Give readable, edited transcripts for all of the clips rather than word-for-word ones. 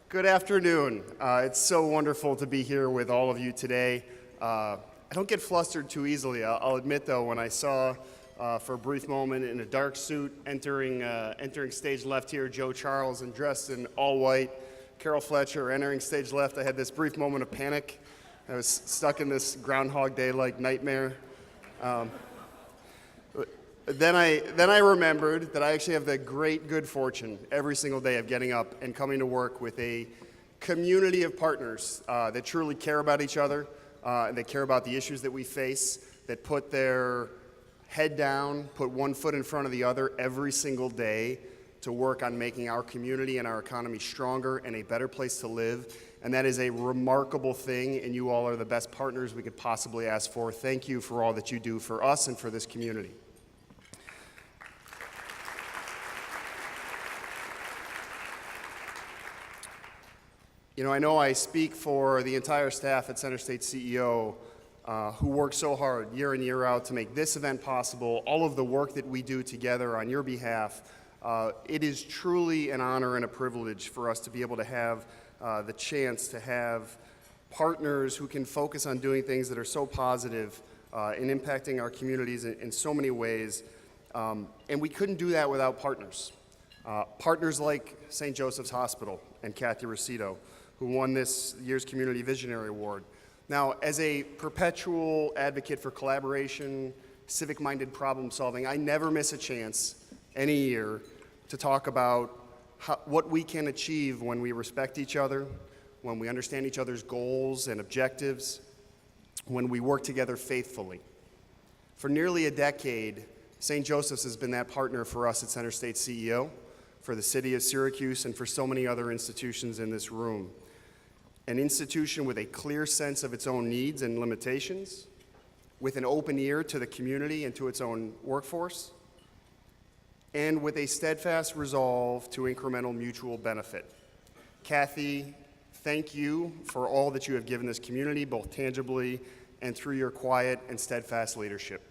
Good afternoon. It's so wonderful to be here with all of you today. I don't get flustered too easily. I'll admit, though, when I saw for a brief moment in a dark suit entering stage left here, Joe Charles, and dressed in all white, Carol Fletcher entering stage left, I had this brief moment of panic. I was stuck in this Groundhog Day-like nightmare. Then I remembered that I actually have the great good fortune every single day of getting up and coming to work with a community of partners that truly care about each other, and they care about the issues that we face, that put their head down, put one foot in front of the other every single day to work on making our community and our economy stronger and a better place to live. And that is a remarkable thing, and you all are the best partners we could possibly ask for. Thank you for all that you do for us and for this community. You know, I know I speak for the entire staff at CenterState CEO who work so hard year in, year out to make this event possible, all of the work that we do together on your behalf. It is truly an honor and a privilege for us to be able to have the chance to have partners who can focus on doing things that are so positive in impacting our communities in so many ways. And we couldn't do that without partners. Partners like St. Joseph's Hospital and Kathy Rosito, who won this year's Community Visionary Award. Now, as a perpetual advocate for collaboration, civic-minded problem solving, I never miss a chance any year to talk about what we can achieve when we respect each other, when we understand each other's goals and objectives, when we work together faithfully. For nearly a decade, St. Joseph's has been that partner for us at CenterState CEO, for the city of Syracuse, and for so many other institutions in this room. An institution with a clear sense of its own needs and limitations, with an open ear to the community and to its own workforce, and with a steadfast resolve to incremental mutual benefit. Kathy, thank you for all that you have given this community, both tangibly and through your quiet and steadfast leadership.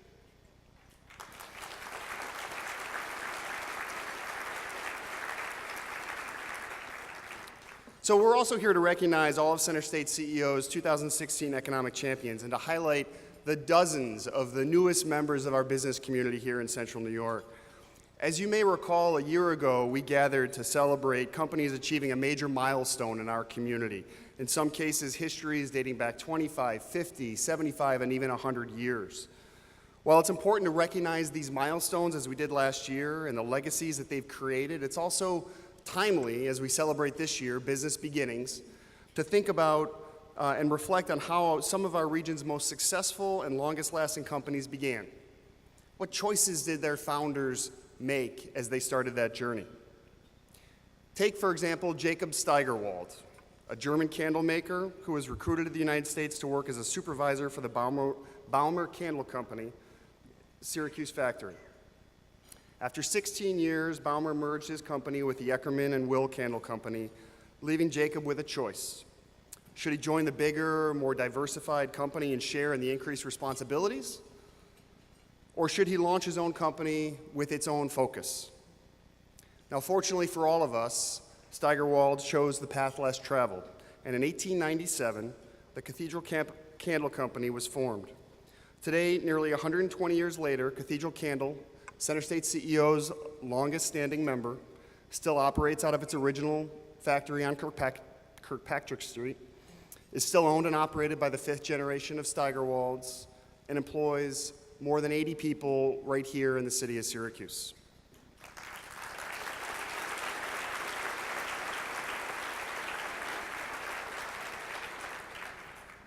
So we're also here to recognize all of CenterState CEO's 2016 Economic Champions and to highlight the dozens of the newest members of our business community here in Central New York. As you may recall, a year ago, we gathered to celebrate companies achieving a major milestone in our community. In some cases, histories dating back 25, 50, 75, and even 100 years. While it's important to recognize these milestones as we did last year and the legacies that they've created, it's also timely, as we celebrate this year, Business Beginnings, to think about and reflect on how some of our region's most successful and longest-lasting companies began. What choices did their founders make as they started that journey? Take, for example, Jacob Steigerwald, a German candle maker who was recruited to the United States to work as a supervisor for the Baumer Candle Company, Syracuse factory. After 16 years, Baumer merged his company with the Eckerman and Will Candle Company, leaving Jacob with a choice. Should he join the bigger, more diversified company and share in the increased responsibilities? Or should he launch his own company with its own focus? Now, fortunately for all of us, Steigerwald chose the path less traveled, and in 1897, the Cathedral Candle Company was formed. Today, nearly 120 years later, Cathedral Candle, CenterState CEO's longest-standing member, still operates out of its original factory on Kirkpatrick Street, is still owned and operated by the fifth generation of Steigerwalds, and employs more than 80 people right here in the city of Syracuse.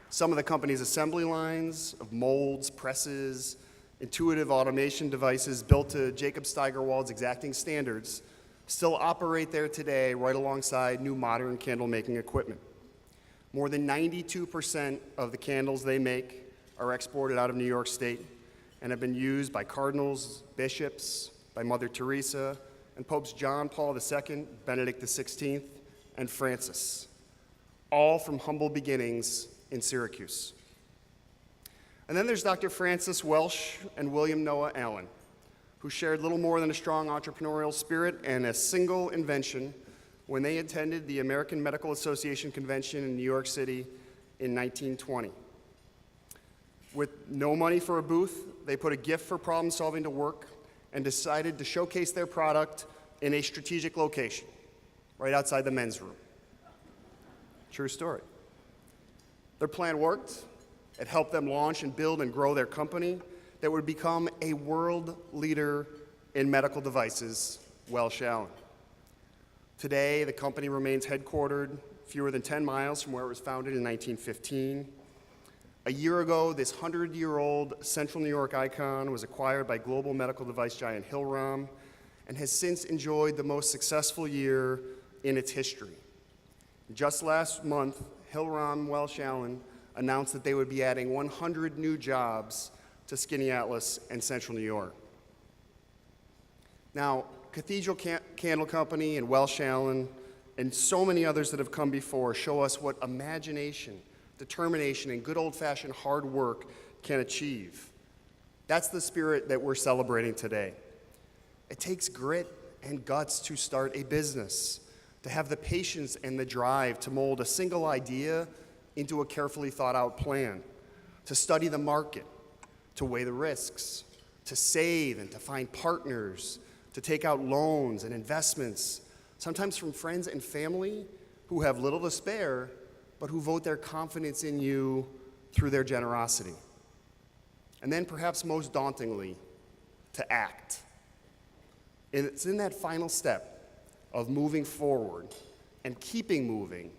Some of the company's assembly lines of molds, presses, intuitive automation devices built to Jacob Steigerwald's exacting standards still operate there today right alongside new modern candle making equipment. More than 92% of the candles they make are exported out of New York State and have been used by cardinals, bishops, by Mother Teresa, and Popes John Paul II, Benedict XVI, and Francis, all from humble beginnings in Syracuse. And then there's Dr. Francis Welsh and William Noah Allen, who shared little more than a strong entrepreneurial spirit and a single invention when they attended the American Medical Association convention in New York City in 1920. With no money for a booth, they put a gift for problem solving to work and decided to showcase their product in a strategic location, right outside the men's room. True story. Their plan worked. It helped them launch and build and grow their company that would become a world leader in medical devices, Welsh Allen. Today, the company remains headquartered fewer than 10 miles from where it was founded in 1915. A year ago, this 100-year-old Central New York icon was acquired by global medical device giant Hillrom and has since enjoyed the most successful year in its history. Just last month, Hillrom Welsh Allen announced that they would be adding 100 new jobs to Skinny Atlas and Central New York. Now, Cathedral Candle Company and Welsh Allen and so many others that have come before show us what imagination, determination, and good old-fashioned hard work can achieve. That's the spirit that we're celebrating today. It takes grit and guts to start a business, to have the patience and the drive to mold a single idea into a carefully thought-out plan, to study the market, to weigh the risks, to save and to find partners, to take out loans and investments, sometimes from friends and family who have little to spare, but who vote their confidence in you through their generosity. And then perhaps most dauntingly, to act. And it's in that final step of moving forward and keeping moving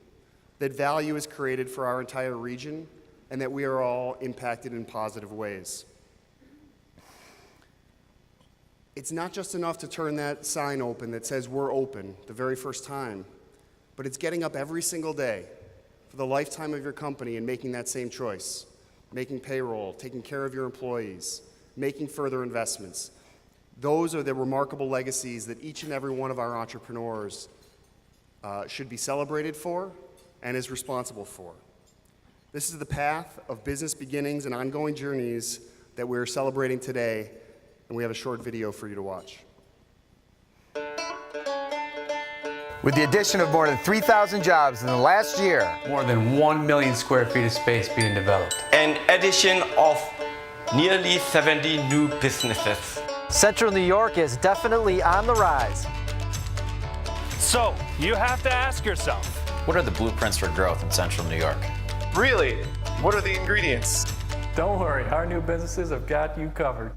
that value is created for our entire region and that we are all impacted in positive ways. It's not just enough to turn that sign open that says we're open the very first time, but it's getting up every single day for the lifetime of your company and making that same choice, making payroll, taking care of your employees, making further investments. Those are the remarkable legacies that each and every one of our entrepreneurs should be celebrated for and is responsible for. This is the path of business beginnings and ongoing journeys that we're celebrating today, and we have a short video for you to watch. With the addition of more than 3,000 jobs in the last year, more than 1 million square feet of space being developed, an addition of nearly 70 new businesses. Central New York is definitely on the rise. So, you have to ask yourself, what are the blueprints for growth in Central New York? Really? What are the ingredients? don't worry, our new businesses have got you covered.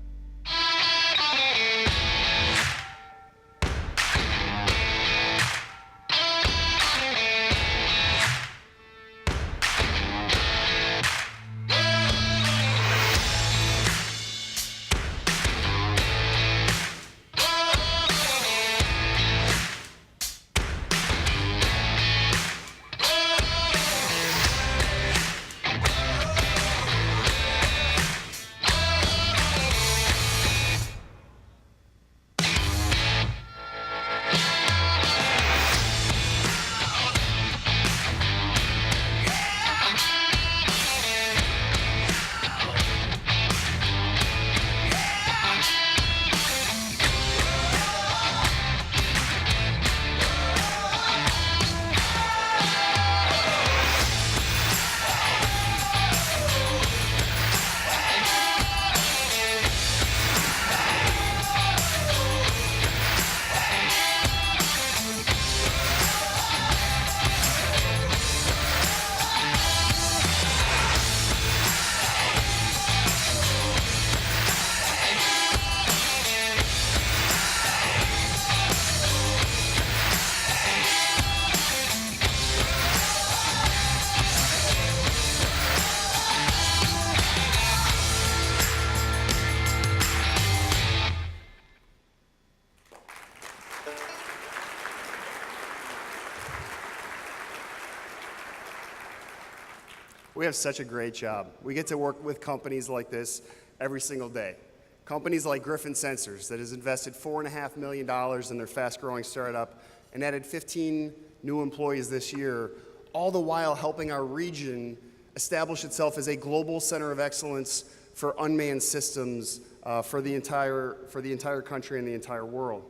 We have such a great job. We get to work with companies like this every single day. Companies like Griffin Sensors that has invested $4.5 million in their fast-growing startup and added 15 new employees this year, all the while helping our region establish itself as a global center of excellence for unmanned systems for the entire country and the entire world.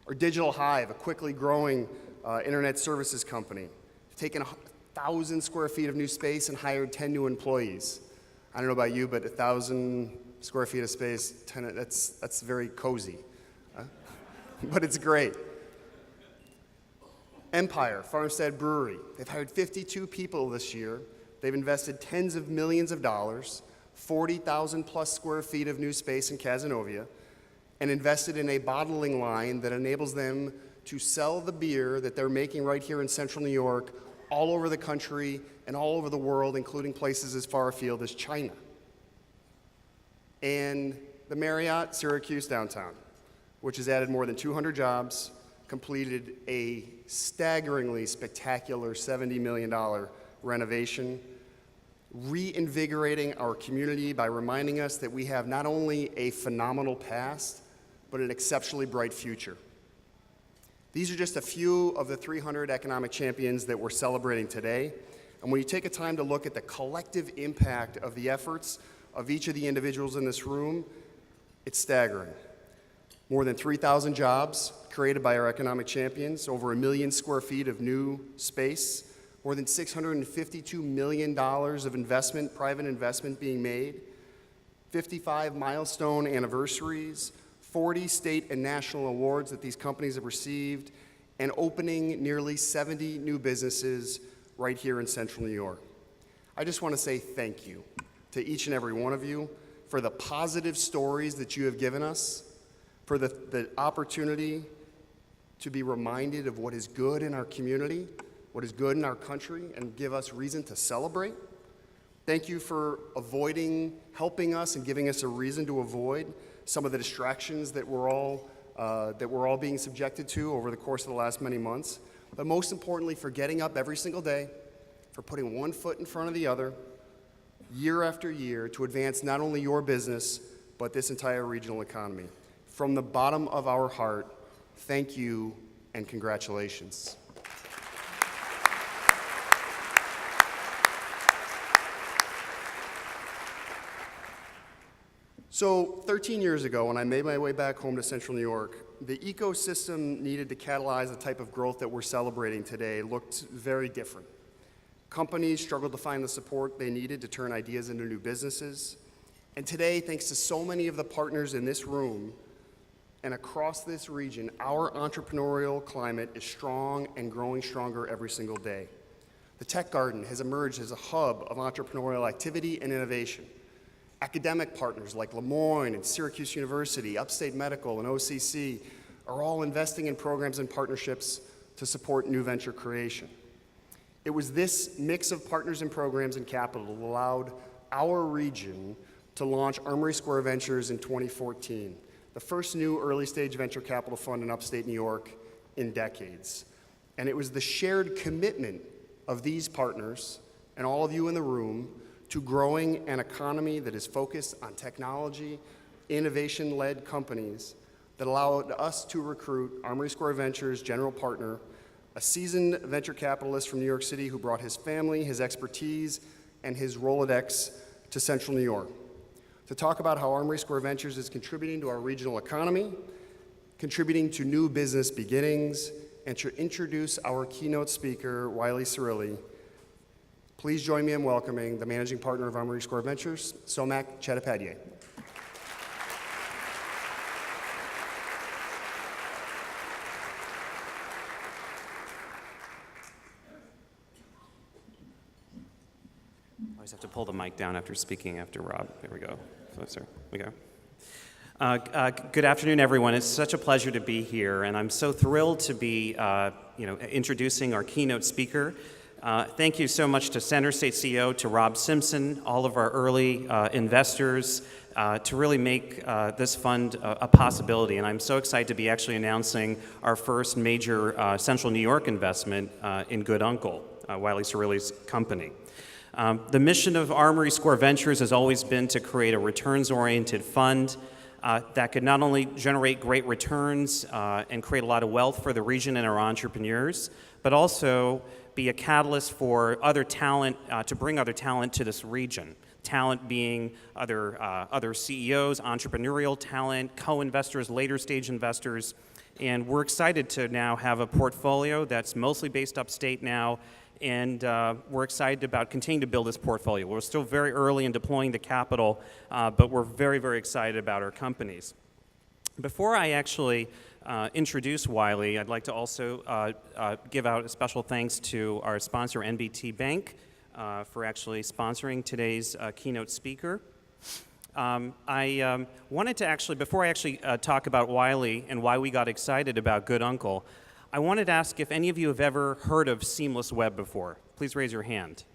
Or Digital Hive, a quickly growing internet services company, taken 1,000 square feet of new space and hired 10 new employees. I don't know about you, but 1,000 square feet of space, that's very cozy. But it's great. Empire, Farmstead Brewery, they've hired 52 people this year. They've invested tens of millions of dollars, 40,000 plus square feet of new space in Cazenovia, and invested in a bottling line that enables them to sell the beer that they're making right here in central New York all over the country and all over the world, including places as far afield as China. And the Marriott Syracuse downtown, which has added more than 200 jobs, completed a staggeringly spectacular $70 million renovation, reinvigorating our community by reminding us that we have not only a phenomenal past, but an exceptionally bright future. These are just a few of the 300 economic champions that we're celebrating today. And when you take a time to look at the collective impact of the efforts of each of the individuals in this room, it's staggering. More than 3,000 jobs created by our economic champions, over 1 million square feet of new space, more than $652 million of investment, private investment being made, 55 milestone anniversaries, 40 state and national awards that these companies have received, and opening nearly 70 new businesses right here in central New York. I just want to say thank you to each and every one of you for the positive stories that you have given us, for the opportunity to be reminded of what is good in our community, what is good in our country, and give us reason to celebrate. Thank you for helping us and giving us a reason to avoid some of the distractions that we're all being subjected to over the course of the last many months. But most importantly, for getting up every single day, for putting one foot in front of the other, year after year, to advance not only your business, but this entire regional economy. From the bottom of our heart, thank you and congratulations. So 13 years ago, when I made my way back home to central New York, the ecosystem needed to catalyze the type of growth that we're celebrating today looked very different. Companies struggled to find the support they needed to turn ideas into new businesses. And today, thanks to so many of the partners in this room and across this region, our entrepreneurial climate is strong and growing stronger every single day. The Tech Garden has emerged as a hub of entrepreneurial activity and innovation. Academic partners like Lemoyne and Syracuse University, Upstate Medical, and OCC are all investing in programs and partnerships to support new venture creation. It was this mix of partners and programs and capital that allowed our region to launch Armory Square Ventures in 2014, the first new early-stage venture capital fund in upstate New York in decades. And it was the shared commitment of these partners and all of you in the room to growing an economy that is focused on technology, innovation-led companies that allowed us to recruit Armory Square Ventures' general partner, a seasoned venture capitalist from New York City who brought his family, his expertise, and his Rolodex to central New York to talk about how Armory Square Ventures is contributing to our regional economy, contributing to new business beginnings, and to introduce our keynote speaker, Wiley Cirilli. Please join me in welcoming the managing partner of Armory Square Ventures, Somak Chattopadhyay. I always have to pull the mic down after speaking after Rob. There we go. Closer. We go. Good afternoon, everyone. It's such a pleasure to be here, and I'm so thrilled to be, introducing our keynote speaker. Thank you so much to CenterState CEO, to Rob Simpson, all of our early investors, to really make this fund a possibility. And I'm so excited to be actually announcing our first major Central New York investment in Good Uncle, Wiley Cirilli's company. The mission of Armory Square Ventures has always been to create a returns-oriented fund that could not only generate great returns and create a lot of wealth for the region and our entrepreneurs, but also be a catalyst for other talent, to bring other talent to this region. talent being other CEOs, entrepreneurial talent, co-investors, later stage investors. And we're excited to now have a portfolio that's mostly based upstate now, and we're excited about continuing to build this portfolio. We're still very early in deploying the capital, but we're very, very excited about our companies. Before I actually introduce Wiley, I'd like to also give out a special thanks to our sponsor, NBT Bank, for actually sponsoring today's keynote speaker. I wanted to actually, before I actually talk about Wiley and why we got excited about Good Uncle, I wanted to ask if any of you have ever heard of Seamless Web before. Please raise your hand.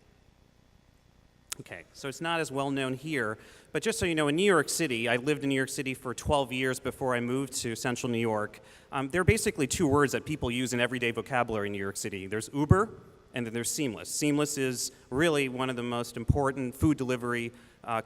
Okay, so it's not as well known here, but just so you know, in New York City, I lived in New York City for 12 years before I moved to central New York. There are basically two words that people use in everyday vocabulary in New York City. There's Uber, and then there's Seamless. Seamless is really one of the most important food delivery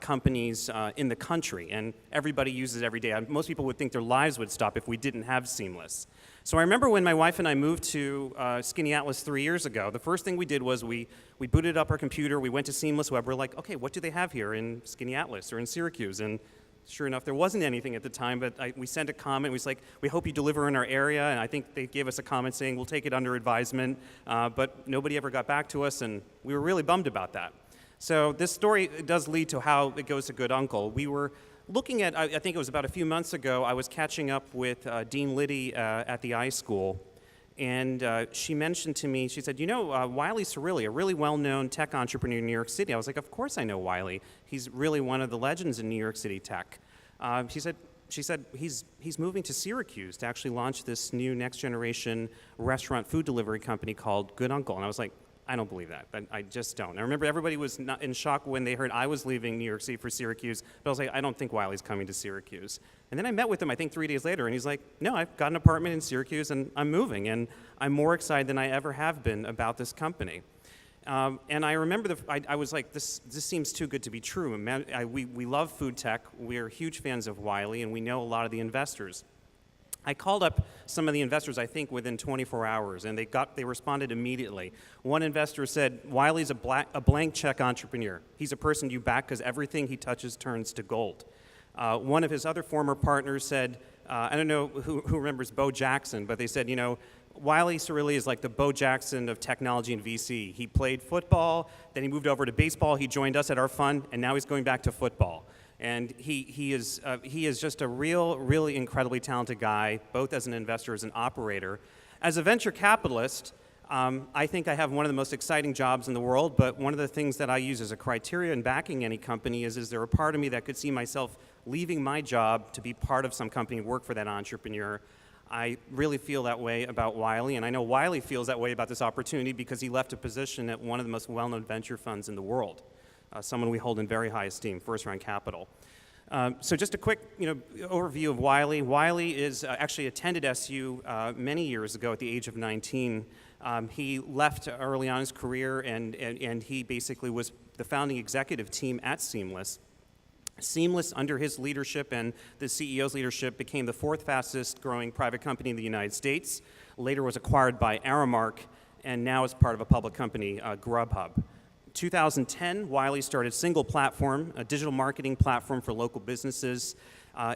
companies in the country, and everybody uses it every day. Most people would think their lives would stop if we didn't have Seamless. So I remember when my wife and I moved to Skinny Atlas 3 years ago, the first thing we did was we booted up our computer, we went to Seamless Web, we're like, okay, what do they have here in Skinny Atlas or in Syracuse? And sure enough, there wasn't anything at the time, but we sent a comment. We was like, we hope you deliver in our area, and I think they gave us a comment saying, we'll take it under advisement, but nobody ever got back to us, and we were really bummed about that. So this story does lead to how it goes to Good Uncle. We were looking at, I think it was about a few months ago, I was catching up with Dean Liddy at the iSchool, and she mentioned to me, she said, you know, Wiley Cirilli, a really well-known tech entrepreneur in New York City. I was like, of course I know Wiley. He's really one of the legends in New York City tech. She said he's moving to Syracuse to actually launch this new next-generation restaurant food delivery company called Good Uncle. And I was like, I don't believe that. I just don't. I remember everybody was not in shock when they heard I was leaving New York City for Syracuse, but I was like, I don't think Wiley's coming to Syracuse. And then I met with him, I think 3 days later, and he's like, no, I've got an apartment in Syracuse, and I'm moving, and I'm more excited than I ever have been about this company. And I remember, I was like, this seems too good to be true. We love food tech, we're huge fans of Wiley, and we know a lot of the investors. I called up some of the investors, I think, within 24 hours, and they responded immediately. One investor said, Wiley's a blank check entrepreneur. He's a person you back because everything he touches turns to gold. One of his other former partners said, I don't know who remembers Bo Jackson, but they said, you know, Wiley Cirilli is like the Bo Jackson of technology and VC. He played football, then he moved over to baseball, he joined us at our fund, and now he's going back to football. And he is just a really incredibly talented guy, both as an investor, as an operator. As a venture capitalist, I think I have one of the most exciting jobs in the world, but one of the things that I use as a criteria in backing any company is there a part of me that could see myself leaving my job to be part of some company and work for that entrepreneur? I really feel that way about Wiley, and I know Wiley feels that way about this opportunity because he left a position at one of the most well-known venture funds in the world. Someone we hold in very high esteem, First Round Capital. So just a quick overview of Wiley. Wiley is actually attended SU many years ago at the age of 19. He left early on in his career, and he basically was the founding executive team at Seamless. Seamless, under his leadership and the CEO's leadership, became the fourth fastest growing private company in the United States, later was acquired by Armory, and now is part of a public company, Grubhub. 2010, Wiley started Single Platform, a digital marketing platform for local businesses.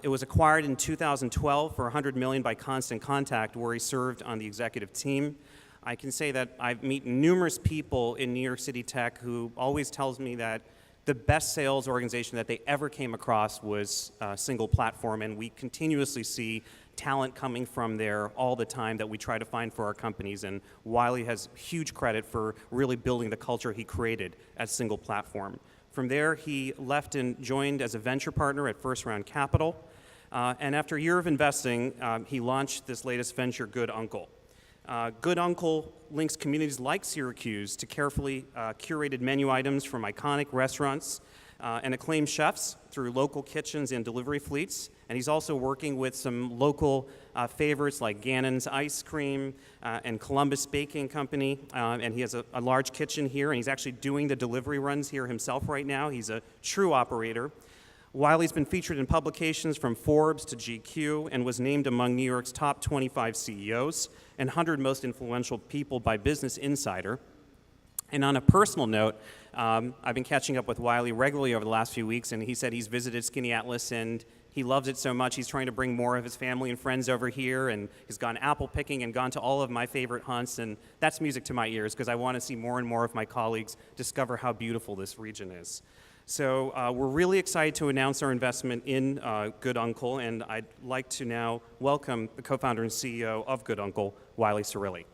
It was acquired in 2012 for $100 million by Constant Contact, where he served on the executive team. I can say that I've met numerous people in New York City tech who always tells me that the best sales organization that they ever came across was Single Platform, and we continuously see talent coming from there all the time that we try to find for our companies, and Wiley has huge credit for really building the culture he created at Single Platform. From there, he left and joined as a venture partner at First Round Capital, and after a year of investing, he launched this latest venture, Good Uncle. Good Uncle links communities like Syracuse to carefully curated menu items from iconic restaurants and acclaimed chefs through local kitchens and delivery fleets. And he's also working with some local favorites like Gannon's Ice Cream and Columbus Baking Company. And he has a large kitchen here, and he's actually doing the delivery runs here himself right now. He's a true operator. Wiley's been featured in publications from Forbes to GQ and was named among New York's top 25 CEOs and 100 most influential people by Business Insider. And on a personal note, I've been catching up with Wiley regularly over the last few weeks, and he said he's visited Skinny Atlas and he loves it so much he's trying to bring more of his family and friends over here, and he's gone apple picking and gone to all of my favorite hunts, and that's music to my ears because I want to see more and more of my colleagues discover how beautiful this region is. So we're really excited to announce our investment in Good Uncle, and I'd like to now welcome the co-founder and CEO of Good Uncle, Wiley Cirilli.